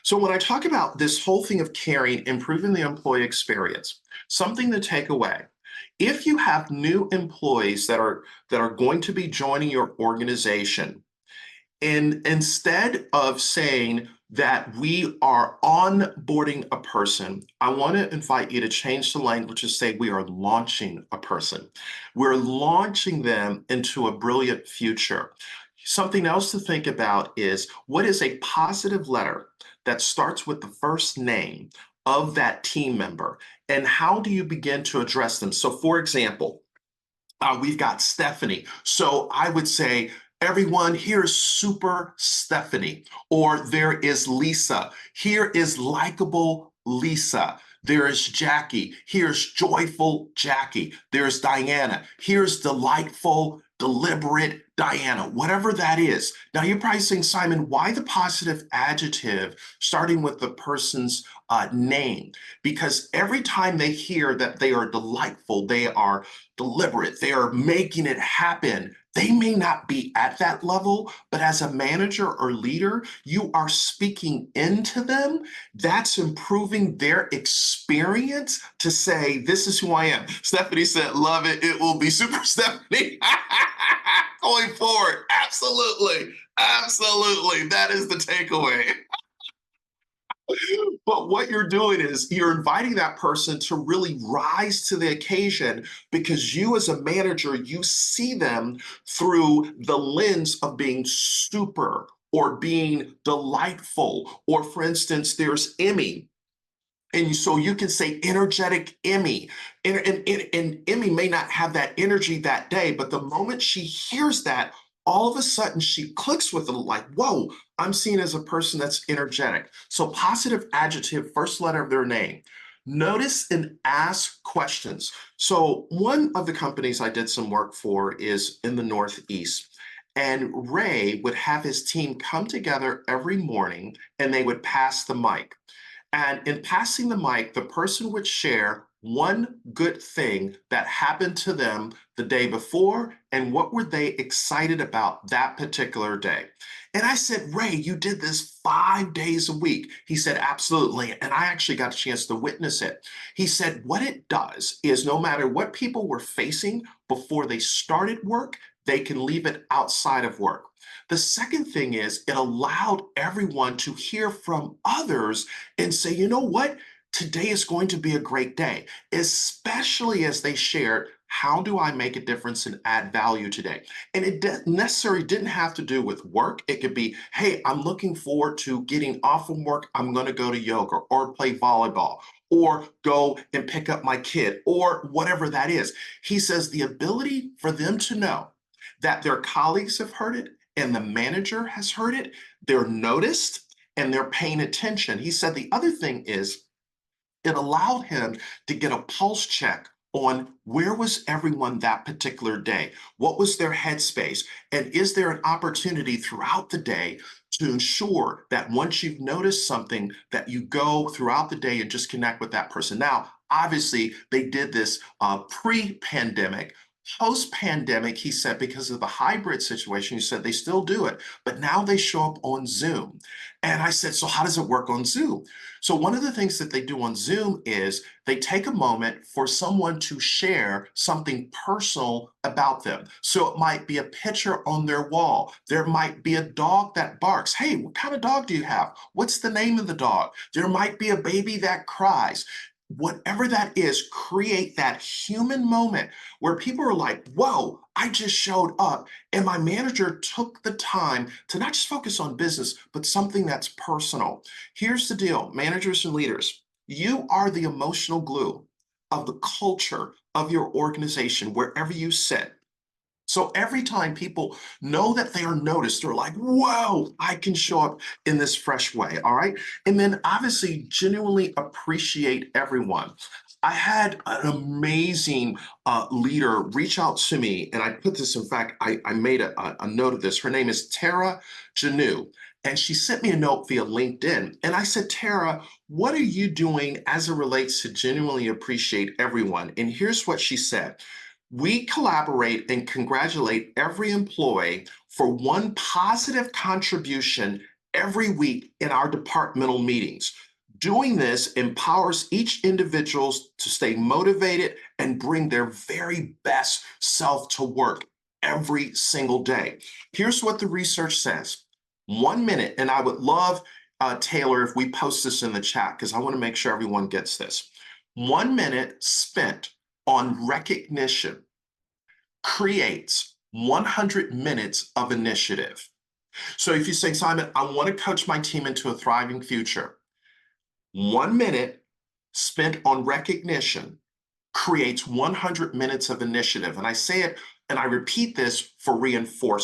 So when I talk about this whole thing of caring, improving the employee experience, something to take away. If you have new employees that are going to be joining your organization, and instead of saying that we are onboarding a person, I want to invite you to change the language to say we are launching a person. We're launching them into a brilliant future. Something else to think about is what is a positive letter that starts with the first name of that team member, and how do you begin to address them? So, for example, we've got Stephanie. So I would say, everyone, here's Super Stephanie. Or there is Lisa. Here is likable Lisa. There is Jackie. Here's joyful Jackie. There's Diana. Here's delightful, deliberate Diana, whatever that is. Now you're probably saying, Simon, why the positive adjective starting with the person's name? Because every time they hear that they are delightful, they are deliberate, they are making it happen. They may not be at that level, but as a manager or leader, you are speaking into them. That's improving their experience to say, this is who I am. Stephanie said, love it. It will be Super Stephanie going forward. Absolutely. Absolutely. That is the takeaway. But what you're doing is you're inviting that person to really rise to the occasion because you, as a manager, you see them through the lens of being super or being delightful. Or, for instance, there's Emmy. And so you can say energetic Emmy. And Emmy may not have that energy that day, but the moment she hears that, all of a sudden she clicks with it like, whoa, I'm seen as a person that's energetic. So positive adjective, first letter of their name. Notice and ask questions. So one of the companies I did some work for is in the Northeast. And Ray would have his team come together every morning and they would pass the mic. And in passing the mic, the person would share one good thing that happened to them the day before and what were they excited about that particular day. And I said, Ray, you did this 5 days a week. He said, absolutely. And I actually got a chance to witness it. He said, what it does is no matter what people were facing before they started work, they can leave it outside of work. The second thing is it allowed everyone to hear from others and say, you know what? Today is going to be a great day, especially as they shared, how do I make a difference and add value today? And it necessarily didn't have to do with work. It could be, hey, I'm looking forward to getting off from work. I'm going to go to yoga or play volleyball or go and pick up my kid or whatever that is. He says the ability for them to know that their colleagues have heard it and the manager has heard it, they're noticed and they're paying attention. He said the other thing is it allowed him to get a pulse check on where was everyone that particular day? What was their headspace? And is there an opportunity throughout the day to ensure that once you've noticed something that you go throughout the day and just connect with that person? Now, obviously, they did this pre-pandemic. Post-pandemic, he said, because of the hybrid situation, he said they still do it, but now they show up on Zoom. And I said, so how does it work on Zoom? So one of the things that they do on Zoom is they take a moment for someone to share something personal about them. So it might be a picture on their wall. There might be a dog that barks. Hey, what kind of dog do you have? What's the name of the dog? There might be a baby that cries. Whatever that is, create that human moment where people are like, whoa, I just showed up and my manager took the time to not just focus on business, but something that's personal. Here's the deal, managers and leaders, you are the emotional glue of the culture of your organization, wherever you sit. So every time people know that they are noticed, they're like, whoa, I can show up in this fresh way. All right. And then obviously genuinely appreciate everyone. I had an amazing leader reach out to me, and I put this, in fact, I made a note of this. Her name is Tara Janu, and she sent me a note via LinkedIn. And I said, Tara, what are you doing as it relates to genuinely appreciate everyone? And here's what she said. We collaborate and congratulate every employee for one positive contribution every week in our departmental meetings. Doing this empowers each individual to stay motivated and bring their very best self to work every single day. Here's what the research says. 1 minute, and I would love, Taylor, if we post this in the chat, because I want to make sure everyone gets this. 1 minute spent on recognition creates 100 minutes of initiative. So if you say, Simon, I want to coach my team into a thriving future, 1 minute spent on recognition creates 100 minutes of initiative. And I say it and I repeat this for reinforcement.